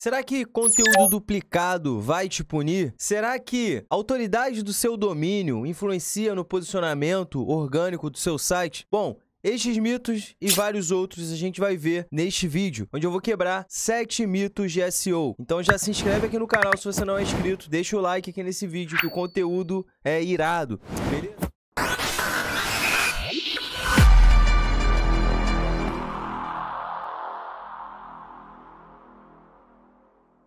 Será que conteúdo duplicado vai te punir? Será que a autoridade do seu domínio influencia no posicionamento orgânico do seu site? Bom, estes mitos e vários outros a gente vai ver neste vídeo, onde eu vou quebrar 7 mitos de SEO. Então já se inscreve aqui no canal se você não é inscrito, deixa o like aqui nesse vídeo que o conteúdo é irado, beleza?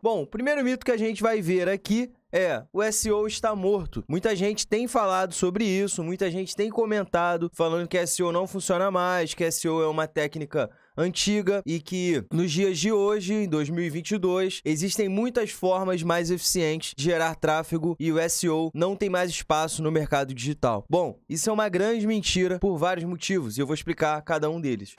Bom, o primeiro mito que a gente vai ver aqui é: o SEO está morto. Muita gente tem falado sobre isso, muita gente tem comentado falando que SEO não funciona mais, que SEO é uma técnica antiga e que nos dias de hoje, em 2022, existem muitas formas mais eficientes de gerar tráfego e o SEO não tem mais espaço no mercado digital. Bom, isso é uma grande mentira por vários motivos e eu vou explicar cada um deles.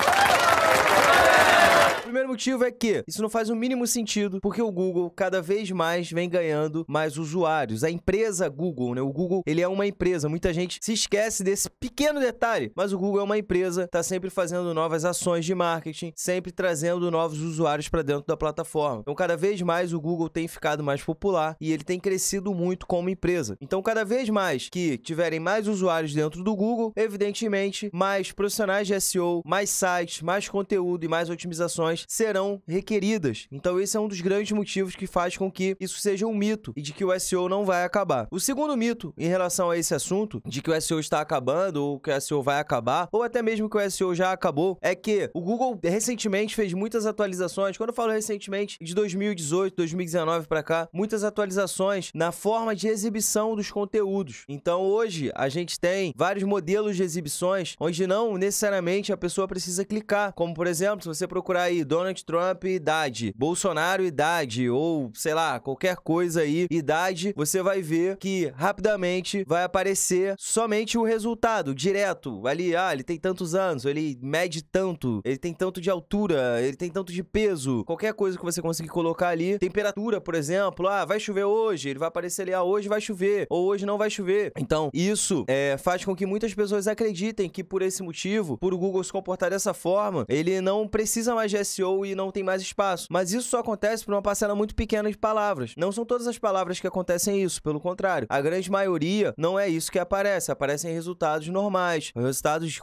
O primeiro motivo é que isso não faz o mínimo sentido, porque o Google cada vez mais vem ganhando mais usuários. A empresa Google, né? O Google, ele é uma empresa. Muita gente se esquece desse pequeno detalhe, mas o Google é uma empresa, tá sempre fazendo novas ações de marketing, sempre trazendo novos usuários para dentro da plataforma. Então, cada vez mais o Google tem ficado mais popular e ele tem crescido muito como empresa. Então, cada vez mais que tiverem mais usuários dentro do Google, evidentemente, mais profissionais de SEO, mais sites, mais conteúdo e mais otimizações serão requeridas. Então esse é um dos grandes motivos que faz com que isso seja um mito e de que o SEO não vai acabar. O segundo mito em relação a esse assunto, de que o SEO está acabando ou que o SEO vai acabar, ou até mesmo que o SEO já acabou, é que o Google recentemente fez muitas atualizações. Quando eu falo recentemente, de 2018, 2019 para cá, muitas atualizações na forma de exibição dos conteúdos. Então hoje a gente tem vários modelos de exibições onde não necessariamente a pessoa precisa clicar, como por exemplo, se você procurar aí Donald Trump idade, Bolsonaro idade, ou sei lá, qualquer coisa aí, idade, você vai ver que rapidamente vai aparecer somente o resultado, direto, ali, ele tem tantos anos, ele mede tanto, ele tem tanto de altura, ele tem tanto de peso, qualquer coisa que você conseguir colocar ali, temperatura, por exemplo, vai chover hoje, ele vai aparecer ali, hoje vai chover, ou hoje não vai chover. Então, isso faz com que muitas pessoas acreditem que por esse motivo, por o Google se comportar dessa forma, ele não precisa mais de SEO e não tem mais espaço. Mas isso só acontece por uma parcela muito pequena de palavras. Não são todas as palavras que acontecem isso, pelo contrário. A grande maioria não é isso que aparece. Aparecem resultados normais, resultados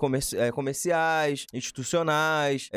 comerciais, institucionais,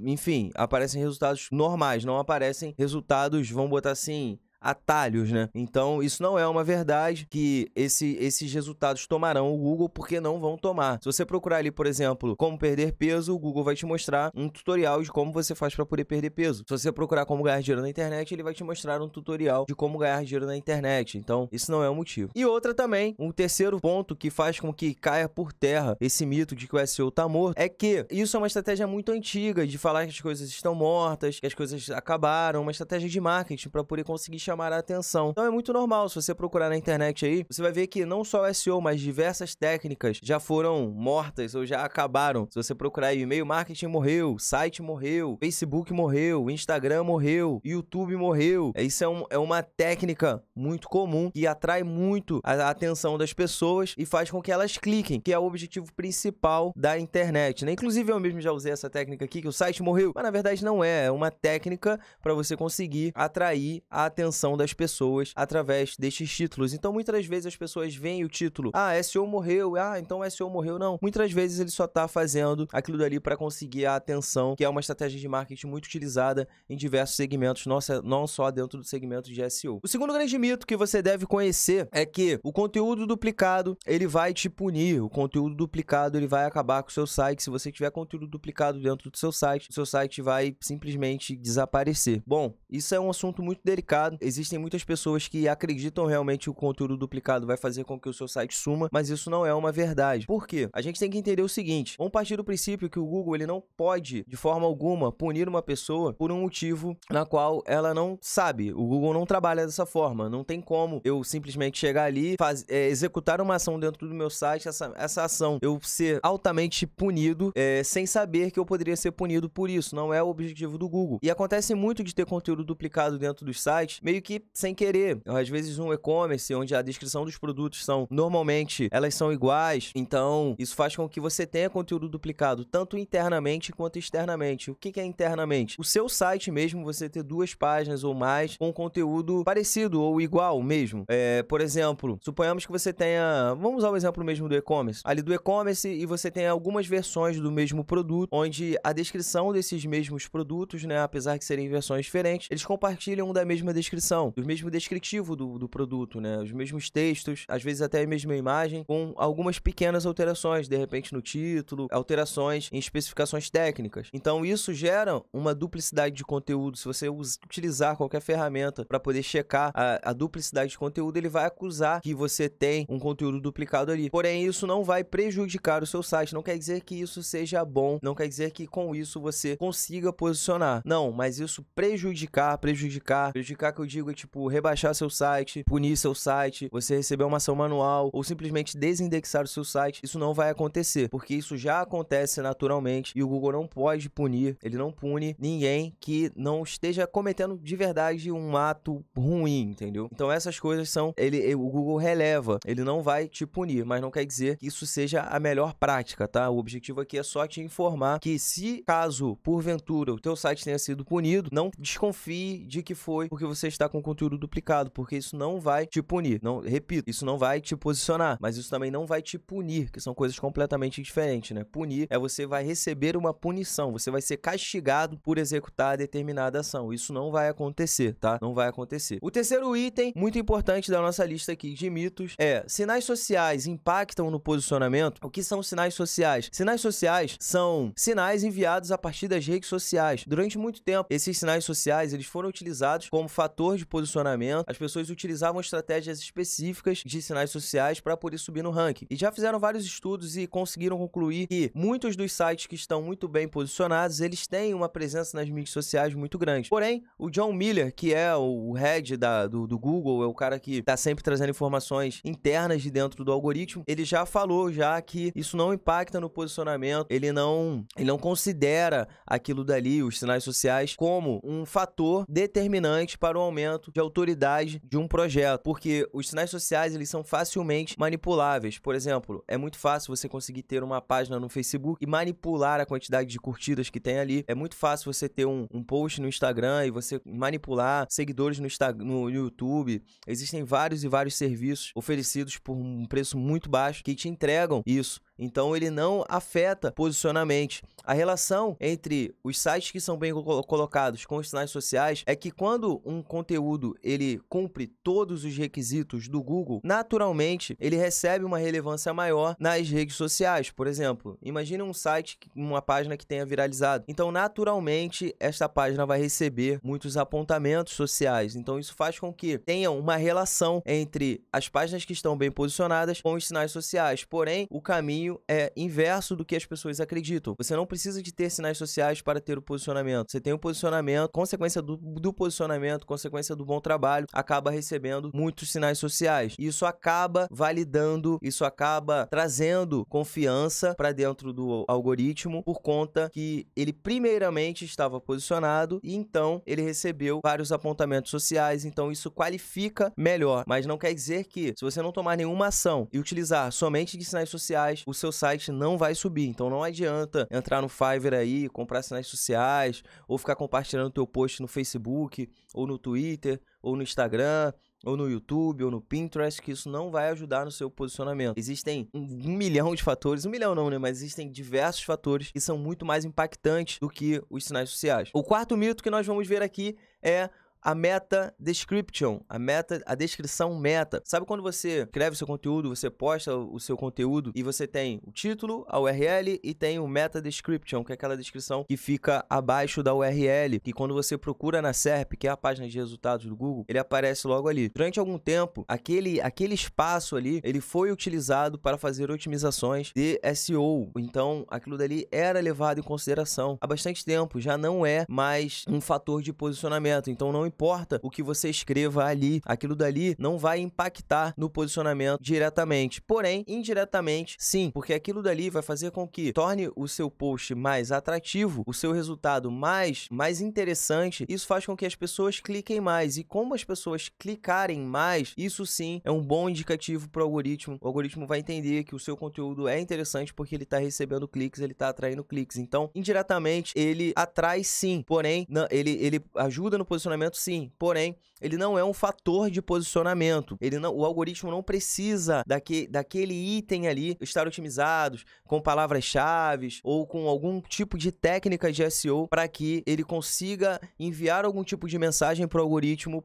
enfim, aparecem resultados normais, não aparecem resultados, vamos botar assim, atalhos, né? Então, isso não é uma verdade que esses resultados tomarão o Google, porque não vão tomar. Se você procurar ali, por exemplo, como perder peso, o Google vai te mostrar um tutorial de como você faz para poder perder peso. Se você procurar como ganhar dinheiro na internet, ele vai te mostrar um tutorial de como ganhar dinheiro na internet. Então, isso não é um motivo. E outra também, um terceiro ponto que faz com que caia por terra esse mito de que o SEO tá morto, é que isso é uma estratégia muito antiga de falar que as coisas estão mortas, que as coisas acabaram, uma estratégia de marketing para poder conseguir chamar a atenção. Então é muito normal, se você procurar na internet aí, você vai ver que não só o SEO, mas diversas técnicas já foram mortas ou já acabaram. Se você procurar aí, e-mail marketing morreu, site morreu, Facebook morreu, Instagram morreu, YouTube morreu. Isso é uma técnica muito comum que atrai muito a atenção das pessoas e faz com que elas cliquem, que é o objetivo principal da internet, né? Inclusive eu mesmo já usei essa técnica aqui, que o site morreu, mas na verdade não é uma técnica para você conseguir atrair a atenção das pessoas através destes títulos. Então muitas das vezes as pessoas veem o título, SEO morreu, então SEO morreu, não. Muitas vezes ele só tá fazendo aquilo dali para conseguir a atenção, que é uma estratégia de marketing muito utilizada em diversos segmentos, não só dentro do segmento de SEO. O segundo grande mito que você deve conhecer é que o conteúdo duplicado, ele vai te punir, o conteúdo duplicado, ele vai acabar com o seu site. Se você tiver conteúdo duplicado dentro do seu site, o seu site vai simplesmente desaparecer. Bom, isso é um assunto muito delicado. Existem muitas pessoas que acreditam realmente que o conteúdo duplicado vai fazer com que o seu site suma, mas isso não é uma verdade. Por quê? A gente tem que entender o seguinte: vamos partir do princípio que o Google, ele não pode, de forma alguma, punir uma pessoa por um motivo na qual ela não sabe. O Google não trabalha dessa forma. Não tem como eu simplesmente chegar ali, executar uma ação dentro do meu site, essa ação eu ser altamente punido, sem saber que eu poderia ser punido por isso. Não é o objetivo do Google. E acontece muito de ter conteúdo duplicado dentro dos sites, meio meio que sem querer. Às vezes um e-commerce onde a descrição dos produtos normalmente elas são iguais, então isso faz com que você tenha conteúdo duplicado, tanto internamente quanto externamente. O que é internamente? O seu site mesmo, você ter 2 páginas ou mais com conteúdo parecido ou igual mesmo. Por exemplo, suponhamos que você tenha, vamos usar o exemplo mesmo do e-commerce, ali do e-commerce, e você tem algumas versões do mesmo produto, onde a descrição desses mesmos produtos, né, apesar de serem versões diferentes, eles compartilham da mesma descrição, do mesmo descritivo do produto, né, os mesmos textos, às vezes até a mesma imagem, com algumas pequenas alterações, de repente no título, alterações em especificações técnicas. Então isso gera uma duplicidade de conteúdo. Se você utilizar qualquer ferramenta para poder checar a duplicidade de conteúdo, ele vai acusar que você tem um conteúdo duplicado ali. Porém, isso não vai prejudicar o seu site. Não quer dizer que isso seja bom, não quer dizer que com isso você consiga posicionar. Não, mas isso prejudicar que eu digo é tipo rebaixar seu site, punir seu site, você receber uma ação manual ou simplesmente desindexar o seu site. Isso não vai acontecer, porque isso já acontece naturalmente e o Google não pode punir, ele não pune ninguém que não esteja cometendo de verdade um ato ruim, entendeu? Então essas coisas são, o Google releva, ele não vai te punir, mas não quer dizer que isso seja a melhor prática, tá? O objetivo aqui é só te informar que se caso, porventura, o teu site tenha sido punido, não desconfie de que foi porque você está com conteúdo duplicado, porque isso não vai te punir. Não, repito, isso não vai te posicionar, mas isso também não vai te punir, que são coisas completamente diferentes, né? Punir é você vai receber uma punição, você vai ser castigado por executar determinada ação. Isso não vai acontecer, tá? Não vai acontecer. O terceiro item, muito importante da nossa lista aqui de mitos, é sinais sociais impactam no posicionamento. O que são sinais sociais? Sinais sociais são sinais enviados a partir das redes sociais. Durante muito tempo, esses sinais sociais eles foram utilizados como fator de posicionamento. As pessoas utilizavam estratégias específicas de sinais sociais para poder subir no ranking. E já fizeram vários estudos e conseguiram concluir que muitos dos sites que estão muito bem posicionados, eles têm uma presença nas mídias sociais muito grande. Porém, o John Miller, que é o head do Google, é o cara que está sempre trazendo informações internas de dentro do algoritmo, ele já falou já que isso não impacta no posicionamento, ele não considera aquilo dali, os sinais sociais, como um fator determinante para o aumento de autoridade de um projeto, porque os sinais sociais eles são facilmente manipuláveis. Por exemplo, é muito fácil você conseguir ter uma página no Facebook e manipular a quantidade de curtidas que tem ali. É muito fácil você ter um post no Instagram e você manipular seguidores no YouTube. Existem vários e vários serviços oferecidos por um preço muito baixo que te entregam isso. Então ele não afeta posicionamento. A relação entre os sites que são bem colocados com os sinais sociais é que quando um conteúdo ele cumpre todos os requisitos do Google, naturalmente ele recebe uma relevância maior nas redes sociais. Por exemplo, imagine um site, uma página que tenha viralizado. Então naturalmente esta página vai receber muitos apontamentos sociais. Então isso faz com que tenha uma relação entre as páginas que estão bem posicionadas com os sinais sociais. Porém, o caminho é inverso do que as pessoas acreditam. Você não precisa de ter sinais sociais para ter o posicionamento. Você tem o posicionamento, consequência do posicionamento, consequência do bom trabalho, acaba recebendo muitos sinais sociais. Isso acaba validando, isso acaba trazendo confiança para dentro do algoritmo por conta que ele primeiramente estava posicionado e então ele recebeu vários apontamentos sociais, então isso qualifica melhor. Mas não quer dizer que se você não tomar nenhuma ação e utilizar somente de sinais sociais, o seu site não vai subir. Então não adianta entrar no Fiverr aí, comprar sinais sociais, ou ficar compartilhando o teu post no Facebook, ou no Twitter, ou no Instagram, ou no YouTube, ou no Pinterest, que isso não vai ajudar no seu posicionamento. Existem um milhão de fatores, 1 milhão não, né? Mas existem diversos fatores que são muito mais impactantes do que os sinais sociais. O quarto mito que nós vamos ver aqui é a meta description, a descrição meta. Sabe quando você escreve o seu conteúdo, você posta o seu conteúdo e você tem o título, a URL e tem o meta description, que é aquela descrição que fica abaixo da URL, que quando você procura na SERP, que é a página de resultados do Google, ele aparece logo ali. Durante algum tempo, aquele espaço ali, ele foi utilizado para fazer otimizações de SEO. Então, aquilo dali era levado em consideração há bastante tempo, já não é mais um fator de posicionamento. Então, não importa o que você escreva ali, aquilo dali não vai impactar no posicionamento diretamente. Porém, indiretamente, sim, porque aquilo dali vai fazer com que torne o seu post mais atrativo, o seu resultado mais interessante. Isso faz com que as pessoas cliquem mais. E como as pessoas clicarem mais, isso sim é um bom indicativo para o algoritmo. O algoritmo vai entender que o seu conteúdo é interessante porque ele está recebendo cliques, ele está atraindo cliques. Então, indiretamente, ele atrai sim, porém, não, ele ajuda no posicionamento sim, porém, ele não é um fator de posicionamento. O algoritmo não precisa daquele item ali estar otimizados com palavras-chave ou com algum tipo de técnica de SEO para que ele consiga enviar algum tipo de mensagem para o algoritmo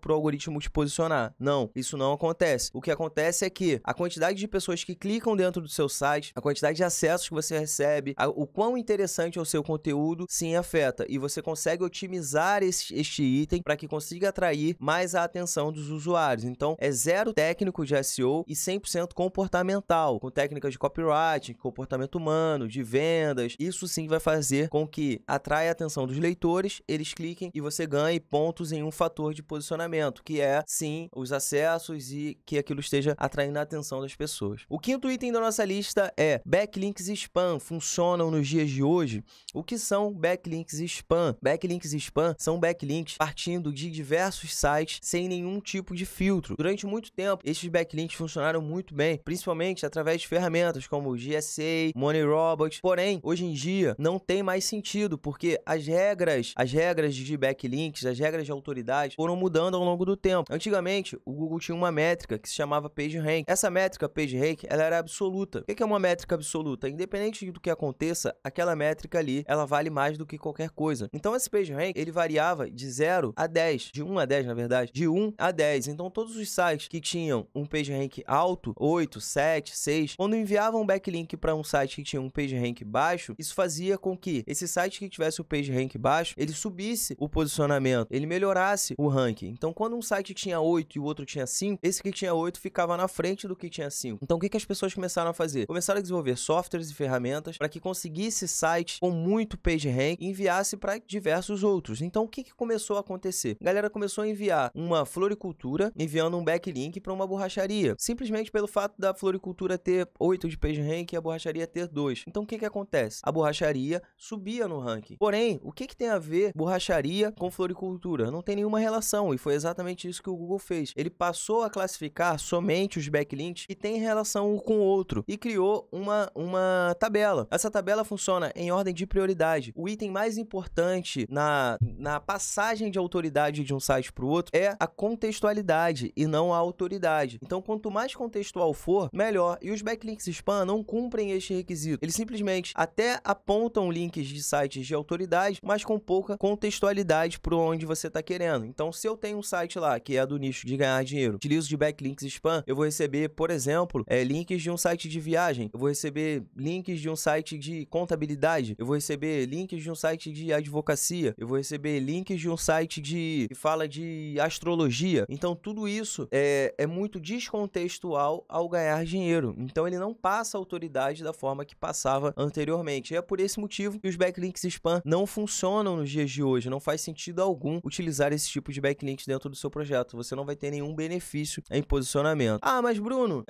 te posicionar. Não, isso não acontece. O que acontece é que a quantidade de pessoas que clicam dentro do seu site, a quantidade de acessos que você recebe, o quão interessante é o seu conteúdo, sim afeta. E você consegue otimizar este item para que consiga atrair mais a atenção dos usuários. Então, é zero técnico de SEO e 100% comportamental, com técnicas de copywriting, comportamento humano, de vendas. Isso sim vai fazer com que atraia a atenção dos leitores, eles cliquem e você ganhe pontos em um fator de posicionamento, que é, sim, os acessos e que aquilo esteja atraindo a atenção das pessoas. O quinto item da nossa lista é backlinks spam. Funcionam nos dias de hoje? O que são backlinks spam? Backlinks spam são backlinks partindo de diversos sites sem nenhum tipo de filtro. Durante muito tempo, esses backlinks funcionaram muito bem, principalmente através de ferramentas como o GSA, MoneyRobot. Porém, hoje em dia, não tem mais sentido, porque as regras de backlinks, as regras de autoridade foram mudando ao longo do tempo. Antigamente, o Google tinha uma métrica que se chamava PageRank. Essa métrica PageRank, ela era absoluta. O que é uma métrica absoluta? Independente do que aconteça, aquela métrica ali, ela vale mais do que qualquer coisa. Então, esse PageRank, ele variava de 0 a 10, de 1 a 10, na verdade, de 1 a 10. Então, todos os sites que tinham um PageRank alto, 8, 7, 6, quando enviavam um backlink para um site que tinha um PageRank baixo, isso fazia com que esse site que tivesse o PageRank baixo, ele subisse o posicionamento, ele melhorasse o ranking. Então, quando um site tinha 8 e o outro tinha 5, esse que tinha 8 ficava na frente do que tinha 5. Então, o que as pessoas começaram a fazer? Começaram a desenvolver softwares e ferramentas para que conseguisse sites com muito PageRank e enviasse para diversos outros. Então, o que começou a acontecer? A galera começou a enviar uma floricultura, enviando um backlink para uma borracharia, simplesmente pelo fato da floricultura ter 8 de PageRank e a borracharia ter 2. Então, o que acontece? A borracharia subia no ranking. Porém, o que tem a ver borracharia com floricultura? Não tem nenhuma relação, e foi exatamente isso que o Google fez. Ele passou a classificar somente os backlinks que têm relação um com o outro e criou uma tabela. Essa tabela funciona em ordem de prioridade. O item mais importante na passagem de autoridade de um site para o outro é a contextualidade e não a autoridade. Então, quanto mais contextual for, melhor. E os backlinks spam não cumprem este requisito. Eles simplesmente até apontam links de sites de autoridade, mas com pouca contextualidade para onde você está querendo. Então, se eu tenho um site lá que é do nicho de ganhar dinheiro, utilizo de backlinks spam, eu vou receber, por exemplo, links de um site de viagem, eu vou receber links de um site de contabilidade, eu vou receber links de um site de advocacia, eu vou receber links de um site que fala de astrologia. Então, tudo isso é muito descontextual ao ganhar dinheiro. Então, ele não passa a autoridade da forma que passava anteriormente. E é por esse motivo que os backlinks spam não funcionam nos dias de hoje. Não faz sentido algum utilizar esse tipo de backlinks dentro do seu projeto. Você não vai ter nenhum benefício em posicionamento. Ah, mas Bruno,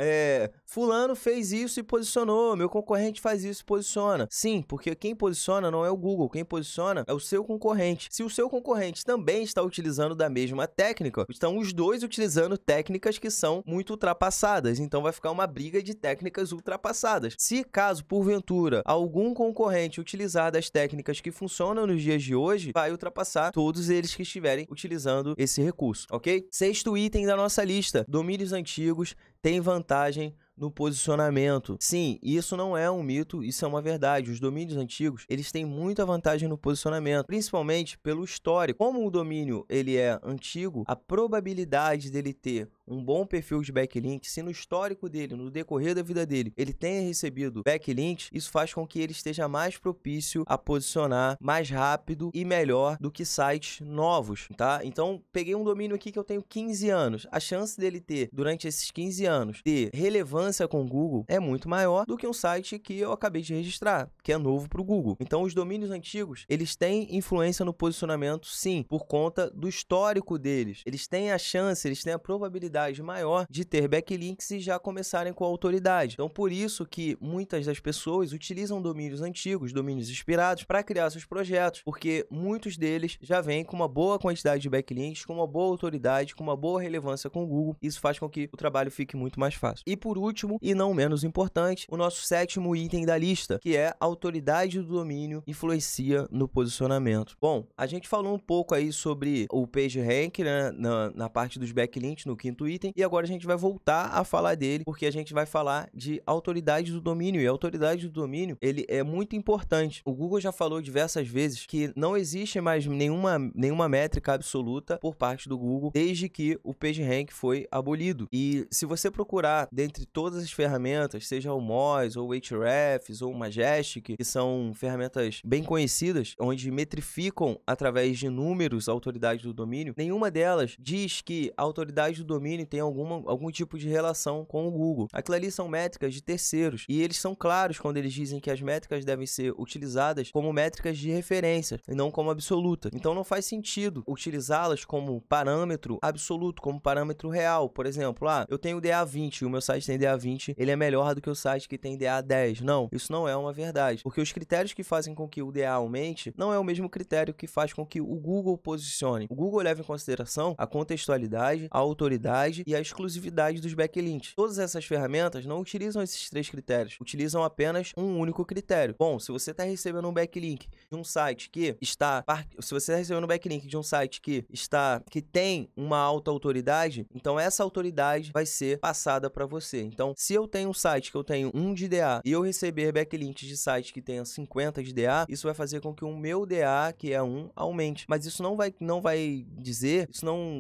fulano fez isso e posicionou, meu concorrente faz isso e posiciona. Sim, porque quem posiciona não é o Google, quem posiciona é o seu concorrente. Se o seu concorrente também está utilizando da mesma técnica, estão os dois utilizando técnicas que são muito ultrapassadas, então vai ficar uma briga de técnicas ultrapassadas. Se caso, porventura, algum concorrente utilizar das técnicas que funcionam nos dias de hoje, vai ultrapassar todos eles que estiverem utilizando esse recurso, ok? Sexto item da nossa lista, domínios antigos têm vantagem no posicionamento. Sim, isso não é um mito, isso é uma verdade. Os domínios antigos, eles têm muita vantagem no posicionamento, principalmente pelo histórico. Como o domínio ele é antigo, a probabilidade dele ter um bom perfil de backlink, se no histórico dele, no decorrer da vida dele, ele tenha recebido backlinks, isso faz com que ele esteja mais propício a posicionar mais rápido e melhor do que sites novos, tá? Então, peguei um domínio aqui que eu tenho 15 anos. A chance dele ter, durante esses 15 anos, ter relevância relevância com o Google é muito maior do que um site que eu acabei de registrar, que é novo para o Google. Então, os domínios antigos, eles têm influência no posicionamento, sim, por conta do histórico deles. Eles têm a chance, eles têm a probabilidade maior de ter backlinks e já começarem com a autoridade. Então, por isso que muitas das pessoas utilizam domínios antigos, domínios inspirados, para criar seus projetos, porque muitos deles já vêm com uma boa quantidade de backlinks, com uma boa autoridade, com uma boa relevância com o Google. Isso faz com que o trabalho fique muito mais fácil. E por último, e não menos importante, o nosso sétimo item da lista, que é a autoridade do domínio influencia no posicionamento. Bom, a gente falou um pouco aí sobre o PageRank, né, na parte dos backlinks, no quinto item, e agora a gente vai voltar a falar dele, porque a gente vai falar de autoridade do domínio, e a autoridade do domínio, ele é muito importante. O Google já falou diversas vezes que não existe mais nenhuma métrica absoluta por parte do Google desde que o PageRank foi abolido. E se você procurar dentre todas as ferramentas, seja o Moz, ou o Ahrefs, ou o Majestic, que são ferramentas bem conhecidas, onde metrificam através de números a autoridade do domínio, nenhuma delas diz que a autoridade do domínio tem algum tipo de relação com o Google. Aquilo ali são métricas de terceiros, e eles são claros quando eles dizem que as métricas devem ser utilizadas como métricas de referência, e não como absoluta. Então não faz sentido utilizá-las como parâmetro absoluto, como parâmetro real. Por exemplo, eu tenho DA20 e o meu site tem DA20, ele é melhor do que o site que tem DA10. Não, isso não é uma verdade, porque os critérios que fazem com que o DA aumente não é o mesmo critério que faz com que o Google posicione. O Google leva em consideração a contextualidade, a autoridade e a exclusividade dos backlinks. Todas essas ferramentas não utilizam esses três critérios, utilizam apenas um único critério. Bom, se você está recebendo um backlink de um site que tem uma alta autoridade, então essa autoridade vai ser passada para você. Então, se eu tenho um site que eu tenho 1 de DA e eu receber backlinks de site que tenha 50 de DA, isso vai fazer com que o meu DA, que é 1, aumente. Mas isso não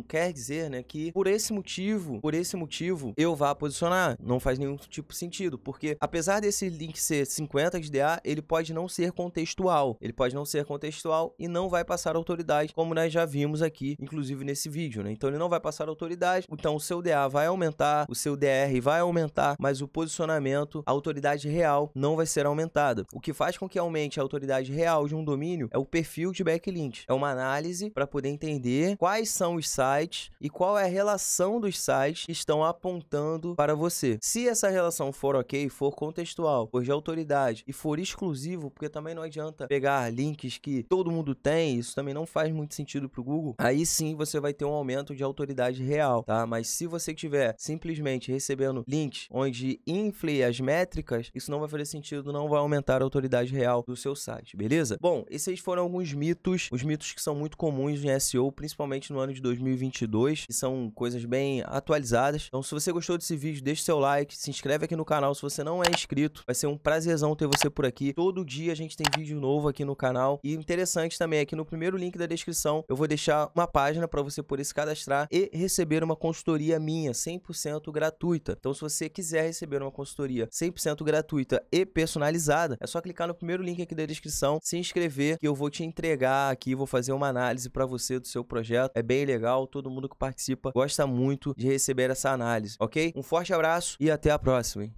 quer dizer, né, que por esse motivo eu vá posicionar. Não faz nenhum tipo de sentido, porque apesar desse link ser 50 de DA, ele pode não ser contextual. Ele pode não ser contextual e não vai passar autoridade, como nós já vimos aqui, inclusive nesse vídeo, né? Então ele não vai passar autoridade, então o seu DA vai aumentar, o seu DR vai aumentar, mas o posicionamento, a autoridade real não vai ser aumentada. O que faz com que aumente a autoridade real de um domínio é o perfil de backlink. É uma análise para poder entender quais são os sites e qual é a relação dos sites que estão apontando para você. Se essa relação for ok, for contextual, for de autoridade e for exclusivo, porque também não adianta pegar links que todo mundo tem, isso também não faz muito sentido para o Google, aí sim você vai ter um aumento de autoridade real, tá? Mas se você estiver simplesmente recebendo links onde infle as métricas, isso não vai fazer sentido, não vai aumentar a autoridade real do seu site, beleza? Bom, esses foram alguns mitos, os mitos que são muito comuns em SEO, principalmente no ano de 2022, que são coisas bem atualizadas. Então, se você gostou desse vídeo, deixa seu like, se inscreve aqui no canal se você não é inscrito, vai ser um prazerzão ter você por aqui. Todo dia a gente tem vídeo novo aqui no canal, e interessante também é que no primeiro link da descrição eu vou deixar uma página para você poder se cadastrar e receber uma consultoria minha 100% gratuita. Então, se você quiser receber uma consultoria 100% gratuita e personalizada, é só clicar no primeiro link aqui da descrição, se inscrever, que eu vou te entregar aqui, vou fazer uma análise para você do seu projeto. É bem legal, todo mundo que participa gosta muito de receber essa análise, ok? Um forte abraço e até a próxima, hein?